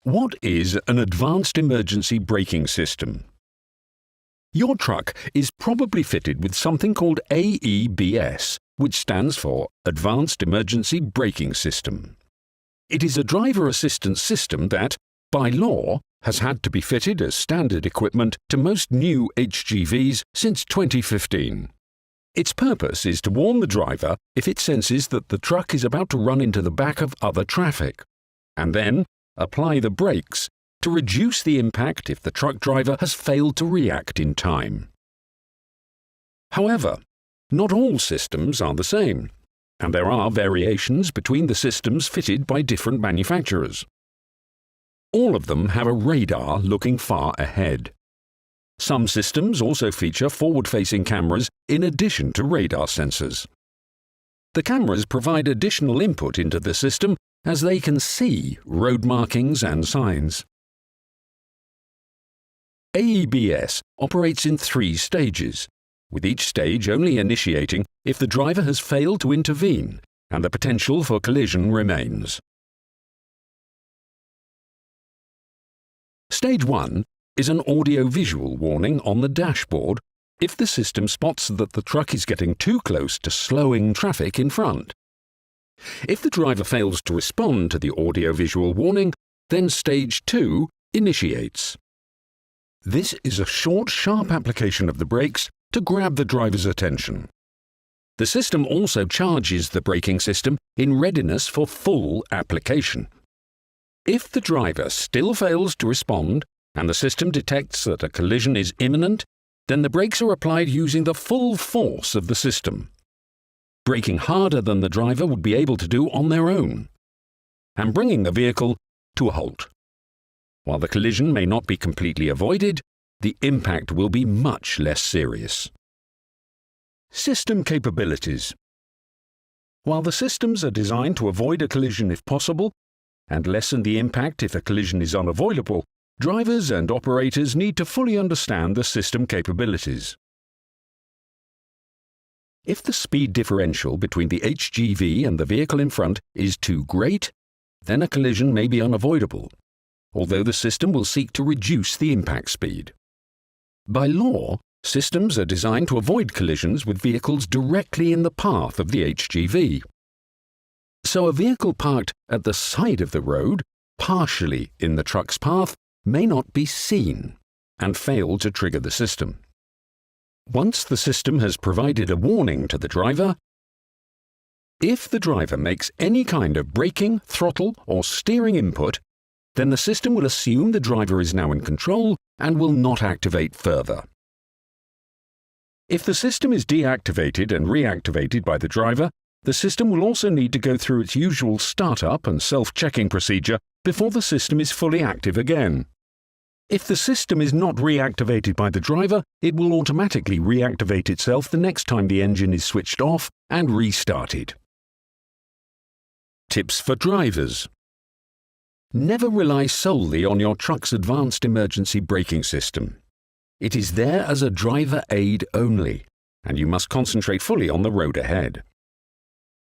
What is an advanced emergency braking system? Your truck is probably fitted with something called AEBS, which stands for Advanced Emergency Braking System. It is a driver assistance system that, by law, has had to be fitted as standard equipment to most new HGVs since 2015. Its purpose is to warn the driver if it senses that the truck is about to run into the back of other traffic, and then apply the brakes to reduce the impact if the truck driver has failed to react in time. However, not all systems are the same, and there are variations between the systems fitted by different manufacturers. All of them have a radar looking far ahead. Some systems also feature forward-facing cameras in addition to radar sensors. The cameras provide additional input into the system as they can see road markings and signs. AEBS operates in 3 stages, with each stage only initiating if the driver has failed to intervene and the potential for collision remains. Stage 1 is an audio-visual warning on the dashboard if the system spots that the truck is getting too close to slowing traffic in front. If the driver fails to respond to the audio-visual warning, then Stage 2 initiates. This is a short, sharp application of the brakes to grab the driver's attention. The system also charges the braking system in readiness for full application. If the driver still fails to respond and the system detects that a collision is imminent, then the brakes are applied using the full force of the system, braking harder than the driver would be able to do on their own, and bringing the vehicle to a halt. While the collision may not be completely avoided, the impact will be much less serious. System capabilities. While the systems are designed to avoid a collision if possible, and lessen the impact if a collision is unavoidable, drivers and operators need to fully understand the system capabilities. If the speed differential between the HGV and the vehicle in front is too great, then a collision may be unavoidable, although the system will seek to reduce the impact speed. By law, systems are designed to avoid collisions with vehicles directly in the path of the HGV. So a vehicle parked at the side of the road, partially in the truck's path, may not be seen and fail to trigger the system. Once the system has provided a warning to the driver, if the driver makes any kind of braking, throttle, or steering input, then the system will assume the driver is now in control and will not activate further. If the system is deactivated and reactivated by the driver, the system will also need to go through its usual startup and self-checking procedure before the system is fully active again. If the system is not reactivated by the driver, it will automatically reactivate itself the next time the engine is switched off and restarted. Tips for drivers. Never rely solely on your truck's advanced emergency braking system. It is there as a driver aid only, and you must concentrate fully on the road ahead.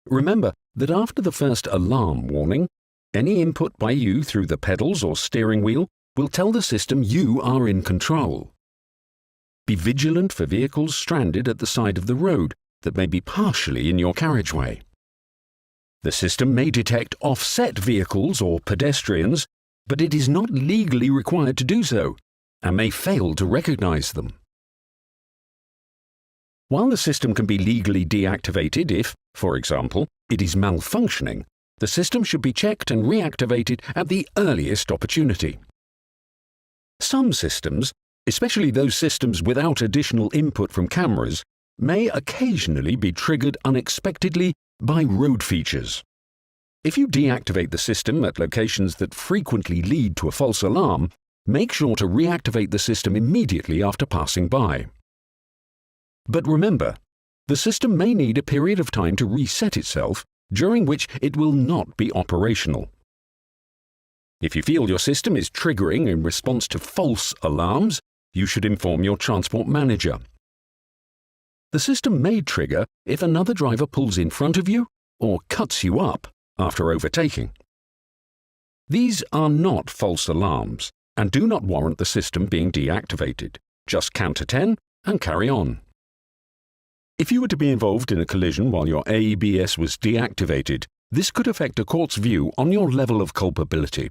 Remember that after the first alarm warning, any input by you through the pedals or steering wheel will tell the system you are in control. Be vigilant for vehicles stranded at the side of the road that may be partially in your carriageway. The system may detect offset vehicles or pedestrians, but it is not legally required to do so, and may fail to recognize them. While the system can be legally deactivated if, for example, it is malfunctioning, the system should be checked and reactivated at the earliest opportunity. Some systems, especially those systems without additional input from cameras, may occasionally be triggered unexpectedly by road features. If you deactivate the system at locations that frequently lead to a false alarm, make sure to reactivate the system immediately after passing by. But remember, the system may need a period of time to reset itself, during which it will not be operational. If you feel your system is triggering in response to false alarms, you should inform your transport manager. The system may trigger if another driver pulls in front of you or cuts you up after overtaking. These are not false alarms and do not warrant the system being deactivated. Just count to 10 and carry on. If you were to be involved in a collision while your ABS was deactivated, this could affect a court's view on your level of culpability.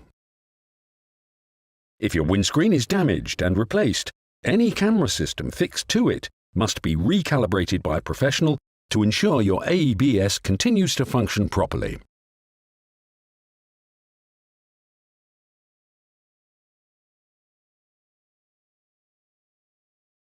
If your windscreen is damaged and replaced, any camera system fixed to it must be recalibrated by a professional to ensure your ABS continues to function properly.